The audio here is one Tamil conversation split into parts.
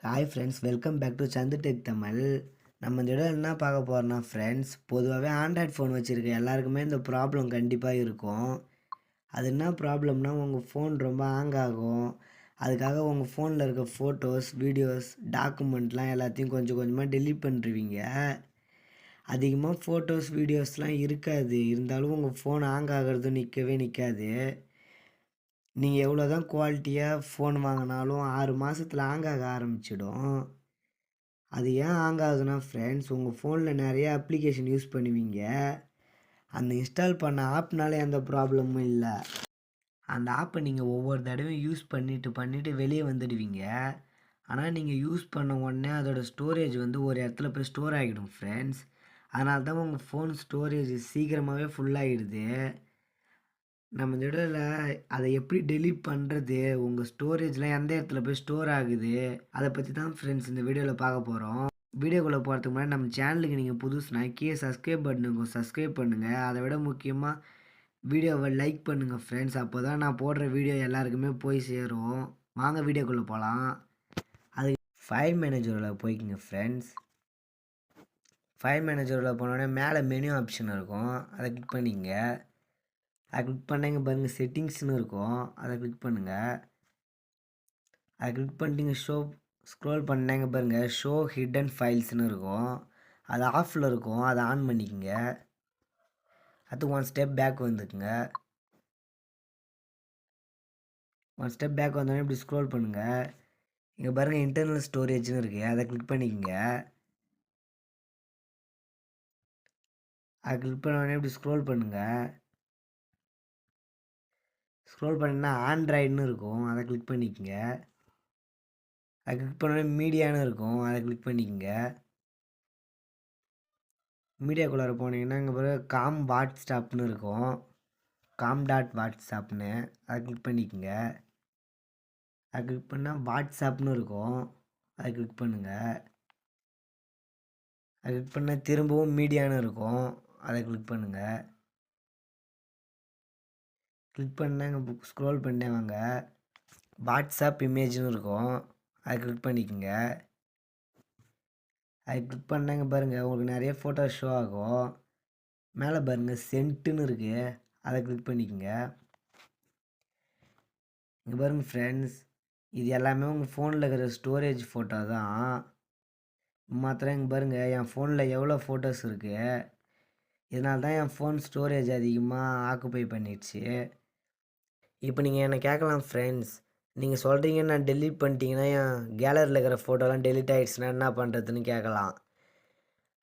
Hi friends, welcome back to Santhu tech Tamil. நம்ம இந்த இடம் என்ன பார்க்க போகிறோம்னா ஃப்ரெண்ட்ஸ், பொதுவாகவே ஆண்ட்ராய்ட் ஃபோன் வச்சுருக்க எல்லாருக்குமே இந்த ப்ராப்ளம் கண்டிப்பாக இருக்கும். அது என்ன ப்ராப்ளம்னா, உங்கள் ஃபோன் ரொம்ப ஹேங் ஆகும். அதுக்காக உங்கள் ஃபோனில் இருக்க ஃபோட்டோஸ், வீடியோஸ், டாக்குமெண்ட்லாம் எல்லாத்தையும் கொஞ்சம் கொஞ்சமாக டெலீட் பண்ணிடுவீங்க. அதிகமாக ஃபோட்டோஸ், வீடியோஸ்லாம் இருக்காது. இருந்தாலும் உங்கள் ஃபோன் ஹேங் ஆகிறது நிற்கவே நிற்காது. நீங்கள் எவ்வளோ தான் குவாலிட்டியாக ஃபோன் வாங்கினாலும் 6 மாதத்துல ஹேங் ஆக ஆரம்பிச்சிடும். அது ஏன் ஹேங் ஆகுதுன்னா ஃப்ரெண்ட்ஸ், உங்கள் ஃபோனில் நிறைய அப்ளிகேஷன் யூஸ் பண்ணுவீங்க. அந்த இன்ஸ்டால் பண்ண ஆப்னால எந்த ப்ராப்ளமும் இல்லை. அந்த ஆப்பை நீங்கள் ஒவ்வொரு தடவையும் யூஸ் பண்ணிவிட்டு வெளியே வந்துடுவீங்க. ஆனால் நீங்கள் யூஸ் பண்ண உடனே அதோடய ஸ்டோரேஜ் வந்து ஒரு இடத்துல போய் ஸ்டோர் ஆகிடும் ஃப்ரெண்ட்ஸ். அதனால தான் உங்கள் ஃபோன் ஸ்டோரேஜ் சீக்கிரமாகவே ஃபுல்லாகிடுது. நம்ம இந்த இடத்துல அதை எப்படி டெலீட் பண்ணுறது, உங்கள் ஸ்டோரேஜ்லாம் எந்த இடத்துல போய் ஸ்டோர் ஆகுது, அதை பற்றி தான் ஃப்ரெண்ட்ஸ் இந்த வீடியோவில் பார்க்க போகிறோம். வீடியோக்குள்ளே போகிறதுக்கு முன்னாடி நம்ம சேனலுக்கு நீங்கள் புதுசுனா கீழே சப்ஸ்கிரைப் பட்டனுங்க சப்ஸ்கிரைப் பண்ணுங்கள். அதை விட முக்கியமாக வீடியோவை லைக் பண்ணுங்கள் ஃப்ரெண்ட்ஸ். அப்போ தான் நான் போடுற வீடியோ எல்லாருக்குமே போய் சேரும். வாங்க வீடியோக்குள்ளே போகலாம். அது ஃபைல் மேனேஜரில் போய்க்குங்க ஃப்ரெண்ட்ஸ். ஃபைல் மேனேஜரில் போனோடனே மேலே மெனு ஆப்ஷன் இருக்கும், அதை கிளிக் பண்ணிங்க. அதை கிளிக் பண்ணீங்க பாருங்கள், செட்டிங்ஸ்னு இருக்கும், அதை கிளிக் பண்ணுங்கள். அதை கிளிக் பண்ணிட்டீங்க, ஸ்க்ரோல் பண்ணாங்க பாருங்கள், ஷோ ஹிடன் ஃபைல்ஸ்னு இருக்கும். அது ஆஃபில் இருக்கும், அதை ஆன் பண்ணிக்கோங்க. அது ஒன் ஸ்டெப் பேக் வந்துக்குங்க. ஒன் ஸ்டெப் பேக் வந்தோடனே இப்படி ஸ்க்ரோல் பண்ணுங்கள். இங்கே பாருங்கள், இன்டர்னல் ஸ்டோரேஜ்னு இருக்குது, அதை கிளிக் பண்ணிக்கோங்க. அதை கிளிக் பண்ண உடனே இப்படி ஸ்க்ரோல் பண்ணுங்கள். ஸ்க்ரோல் பண்ணிங்கன்னா ஆண்ட்ராய்டுன்னு இருக்கும், அதை கிளிக் பண்ணிக்கோங்க. அதை கிளிக் பண்ணோடனே மீடியான்னு இருக்கும், அதை கிளிக் பண்ணிக்கோங்க. மீடியாக்குள்ளார போனீங்கன்னா இங்கே பிறகு காம் வாட்ஸ்அப்னு இருக்கும், காம்.வாட்ஸ்அப்னு, அதை கிளிக் பண்ணிக்கோங்க. அதை கிளிக் பண்ணால் வாட்ஸ்அப்னு இருக்கும், அதை கிளிக் பண்ணுங்கள். அதை கிளிக் பண்ணால் திரும்பவும் மீடியான்னு இருக்கும், அதை கிளிக் பண்ணுங்கள். கிளிக் பண்ணால் இங்கே ஸ்க்ரோல் பண்ணே வாங்க, வாட்ஸ்அப் இமேஜ்னு இருக்கும், அதை கிளிக் பண்ணிக்கோங்க. அதை கிளிக் பண்ணாங்க பாருங்கள், உங்களுக்கு நிறைய ஃபோட்டோ ஷோ ஆகும். மேலே பாருங்கள் சென்ட்டுன்னு இருக்குது, அதை கிளிக் பண்ணிக்கோங்க. இங்கே பாருங்கள் ஃப்ரெண்ட்ஸ், இது எல்லாமே உங்கள் ஃபோனில் இருக்கிற ஸ்டோரேஜ் ஃபோட்டோ தான். மாத்திரம் இங்கே பாருங்கள், என் ஃபோனில் எவ்வளோ ஃபோட்டோஸ் இருக்குது. இதனால தான் என் ஃபோன் ஸ்டோரேஜ் அதிகமாக ஆக்குப்பை பண்ணிடுச்சு. இப்போ நீங்கள் என்னை கேட்கலாம் ஃப்ரெண்ட்ஸ், நீங்கள் சொல்கிறீங்க நான் டெலீட் பண்ணிட்டீங்கன்னா என் கேலரியில் இருக்கிற ஃபோட்டோலாம் டெலீட் ஆகிடுச்சுன்னா என்ன பண்ணுறதுன்னு கேட்கலாம்.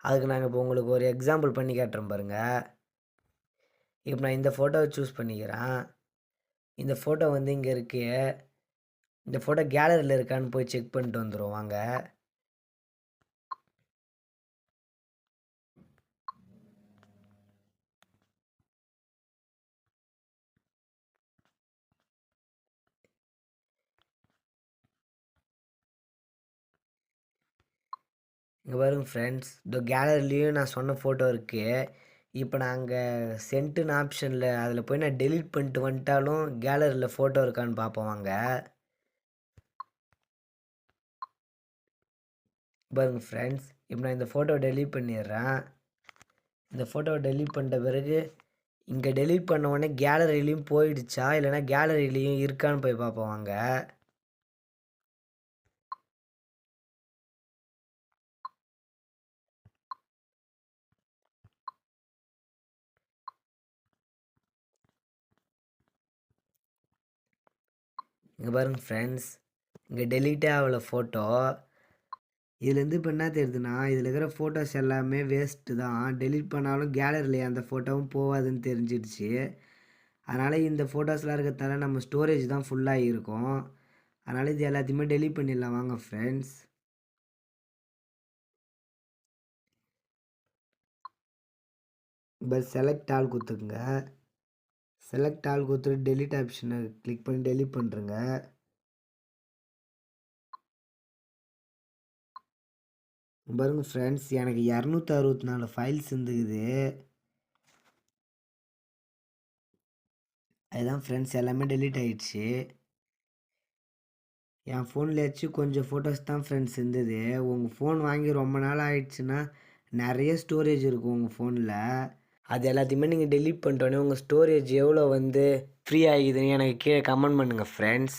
அதுக்கு நாங்கள் இப்போ உங்களுக்கு ஒரு எக்ஸாம்பிள் பண்ணி காட்டுறோம் பாருங்கள். இப்போ நான் இந்த ஃபோட்டோவை சூஸ் பண்ணிக்கிறேன். இந்த ஃபோட்டோ வந்து இங்கே இருக்குது. இந்த ஃபோட்டோ கேலரியில் இருக்கான்னு போய் செக் பண்ணிட்டு வந்துடும் வாங்க. இங்கே பாருங்க ஃப்ரெண்ட்ஸ், இந்த கேலரிலையும் நான் சொன்ன ஃபோட்டோ இருக்குது. இப்போ நான் அங்கே சென்ட்டுன்னு ஆப்ஷனில் அதில் போய் நான் டெலீட் பண்ணிட்டு வந்துட்டாலும் கேலரியில் ஃபோட்டோ இருக்கான்னு பார்ப்போம் வாங்க. பாருங்க ஃப்ரெண்ட்ஸ், இப்போ நான் இந்த ஃபோட்டோவை டெலீட் பண்ணிடுறேன். இந்த ஃபோட்டோவை டெலீட் பண்ணிட்ட பிறகு இங்கே டெலீட் பண்ண உடனே கேலரிலையும் போயிடுச்சா இல்லைனா கேலரிலையும் இருக்கான்னு போய் பார்ப்போம் வாங்க. இங்கே பாருங்க ஃப்ரெண்ட்ஸ், இங்கே டெலீட்டே ஆகலை ஃபோட்டோ. இதுலேருந்து இப்போ என்ன தெரியுதுன்னா, இதில் இருக்கிற ஃபோட்டோஸ் எல்லாமே வேஸ்ட்டு தான். டெலீட் பண்ணாலும் கேலரியில் அந்த ஃபோட்டோவும் போகாதுன்னு தெரிஞ்சிடுச்சு. அதனால் இந்த ஃபோட்டோஸ்லாம் இருக்கிறதால நம்ம ஸ்டோரேஜ் தான் ஃபுல்லாக இருக்கும். அதனால் இது எல்லாத்தையுமே டெலீட் பண்ணிடலாம் வாங்க ஃப்ரெண்ட்ஸ். இப்போ செலக்ட் ஆல் கொடுத்துக்குங்க. செலக்ட் ஆல் கொடுத்துட்டு டெலீட் ஆப்ஷனை கிளிக் பண்ணி டெலீட் பண்ணுறேங்க. பாருங்க ஃப்ரெண்ட்ஸ், எனக்கு 264 ஃபைல்ஸ் இருந்துக்குது. அதுதான் ஃப்ரெண்ட்ஸ் எல்லாமே டெலீட் ஆகிடுச்சு. என் ஃபோன்லேயாச்சும் கொஞ்சம் ஃபோட்டோஸ் தான் ஃப்ரெண்ட்ஸ் இருந்தது. உங்கள் ஃபோன் வாங்கி ரொம்ப நாள் ஆயிடுச்சுன்னா, நெறைய ஸ்டோரேஜ் இருக்கும் உங்கள் ஃபோனில். அது எல்லாத்தையுமே நீங்கள் டெலீட் பண்ணிட்டோன்னே, உங்கள் ஸ்டோரேஜ் எவ்வளோ வந்து ஃப்ரீ ஆகிதுன்னு எனக்கு கீழே கமெண்ட் பண்ணுங்கள் ஃப்ரெண்ட்ஸ்.